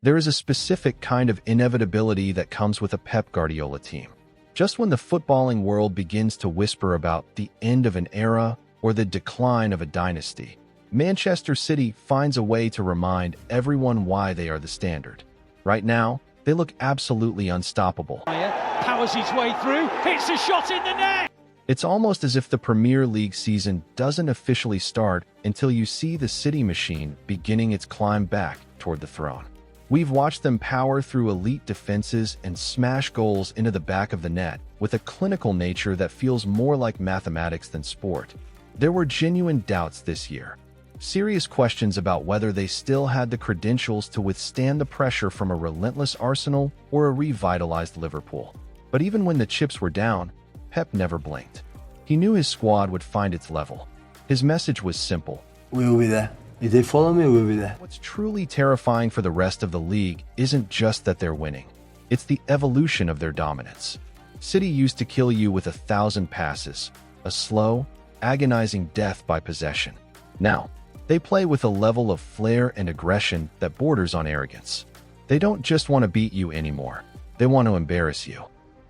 There is a specific kind of inevitability that comes with a Pep Guardiola team. Just when the footballing world begins to whisper about the end of an era or the decline of a dynasty, Manchester City finds a way to remind everyone why they are the standard. Right now, they look absolutely unstoppable. Powers his way through, hits a shot in the net! It's almost as if the Premier League season doesn't officially start until you see the City machine beginning its climb back toward the throne. We've watched them power through elite defenses and smash goals into the back of the net with a clinical nature that feels more like mathematics than sport. There were genuine doubts this year. Serious questions about whether they still had the credentials to withstand the pressure from a relentless Arsenal or a revitalized Liverpool. But even when the chips were down, Pep never blinked. He knew his squad would find its level. His message was simple. We will be there. If they follow me, we'll be there. What's truly terrifying for the rest of the league isn't just that they're winning. It's the evolution of their dominance. City used to kill you with 1,000 passes, a slow, agonizing death by possession. Now, they play with a level of flair and aggression that borders on arrogance. They don't just want to beat you anymore. They want to embarrass you.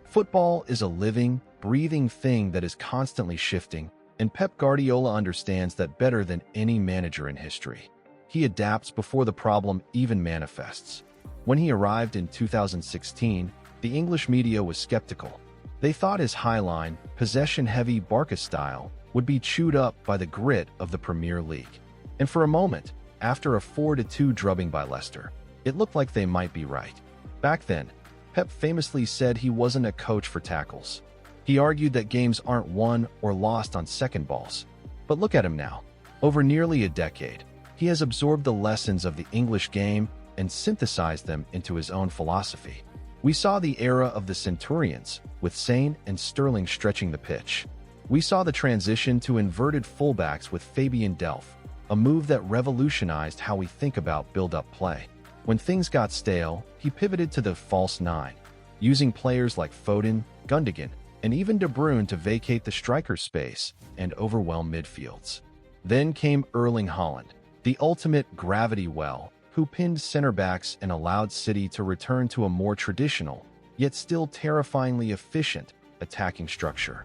Football is a living, breathing thing that is constantly shifting, and Pep Guardiola understands that better than any manager in history. He adapts before the problem even manifests. When he arrived in 2016, the English media was skeptical. They thought his highline, possession-heavy Barca style would be chewed up by the grit of the Premier League. And for a moment, after a 4-2 drubbing by Leicester, it looked like they might be right. Back then, Pep famously said he wasn't a coach for tackles. He argued that games aren't won or lost on second balls. But look at him now. Over nearly a decade, he has absorbed the lessons of the English game and synthesized them into his own philosophy. We saw the era of the Centurions, with Sane and Sterling stretching the pitch. We saw the transition to inverted fullbacks with Fabian Delph, a move that revolutionized how we think about build-up play. When things got stale, he pivoted to the false nine, using players like Foden, Gundogan, and even De Bruyne to vacate the striker space and overwhelm midfields. Then came Erling Haaland, the ultimate gravity well, who pinned center backs and allowed City to return to a more traditional, yet still terrifyingly efficient, attacking structure.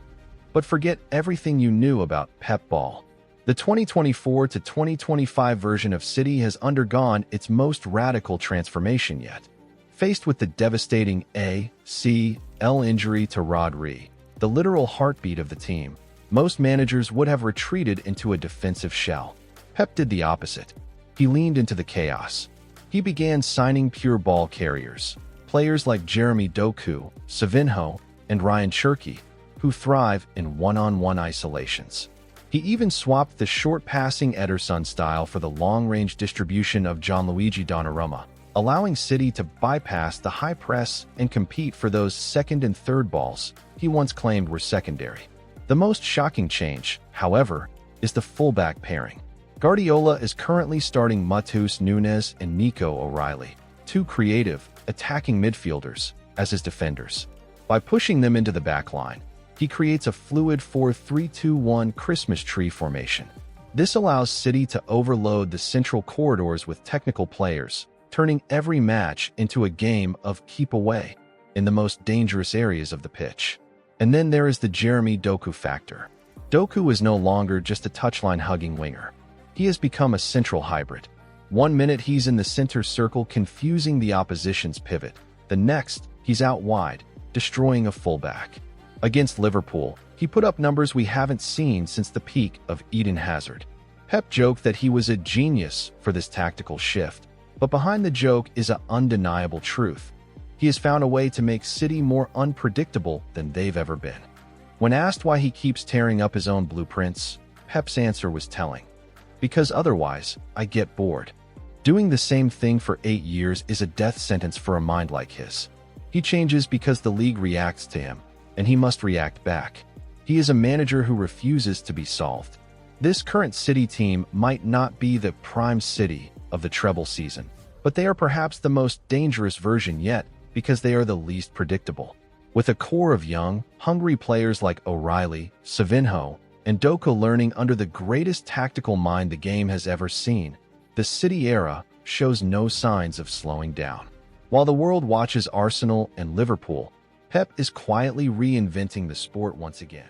But forget everything you knew about Pep Ball. The 2024 to 2025 version of City has undergone its most radical transformation yet. Faced with the devastating ACL injury to Rodri, the literal heartbeat of the team, most managers would have retreated into a defensive shell. Pep did the opposite. He leaned into the chaos. He began signing pure ball carriers, players like Jeremy Doku, Savinho, and Ryan Cherki, who thrive in one-on-one isolations. He even swapped the short-passing Ederson style for the long-range distribution of Gianluigi Donnarumma, allowing City to bypass the high press and compete for those second and third balls he once claimed were secondary. The most shocking change, however, is the fullback pairing. Guardiola is currently starting Matheus Nunes and Nico O'Reilly, two creative, attacking midfielders, as his defenders. By pushing them into the back line, he creates a fluid 4-3-2-1 Christmas tree formation. This allows City to overload the central corridors with technical players, turning every match into a game of keep away in the most dangerous areas of the pitch. And then there is the Jeremy Doku factor. Doku is no longer just a touchline-hugging winger. He has become a central hybrid. One minute he's in the center circle confusing the opposition's pivot. The next, he's out wide, destroying a fullback. Against Liverpool, he put up numbers we haven't seen since the peak of Eden Hazard. Pep joked that he was a genius for this tactical shift, but behind the joke is an undeniable truth. He has found a way to make City more unpredictable than they've ever been. When asked why he keeps tearing up his own blueprints, Pep's answer was telling. Because otherwise, I get bored. Doing the same thing for 8 years is a death sentence for a mind like his. He changes because the league reacts to him, and he must react back. He is a manager who refuses to be solved. This current City team might not be the prime City of the treble season, but they are perhaps the most dangerous version yet because they are the least predictable. With a core of young, hungry players like O'Reilly, Savinho, and Doku learning under the greatest tactical mind the game has ever seen, the City era shows no signs of slowing down. While the world watches Arsenal and Liverpool, Pep is quietly reinventing the sport once again.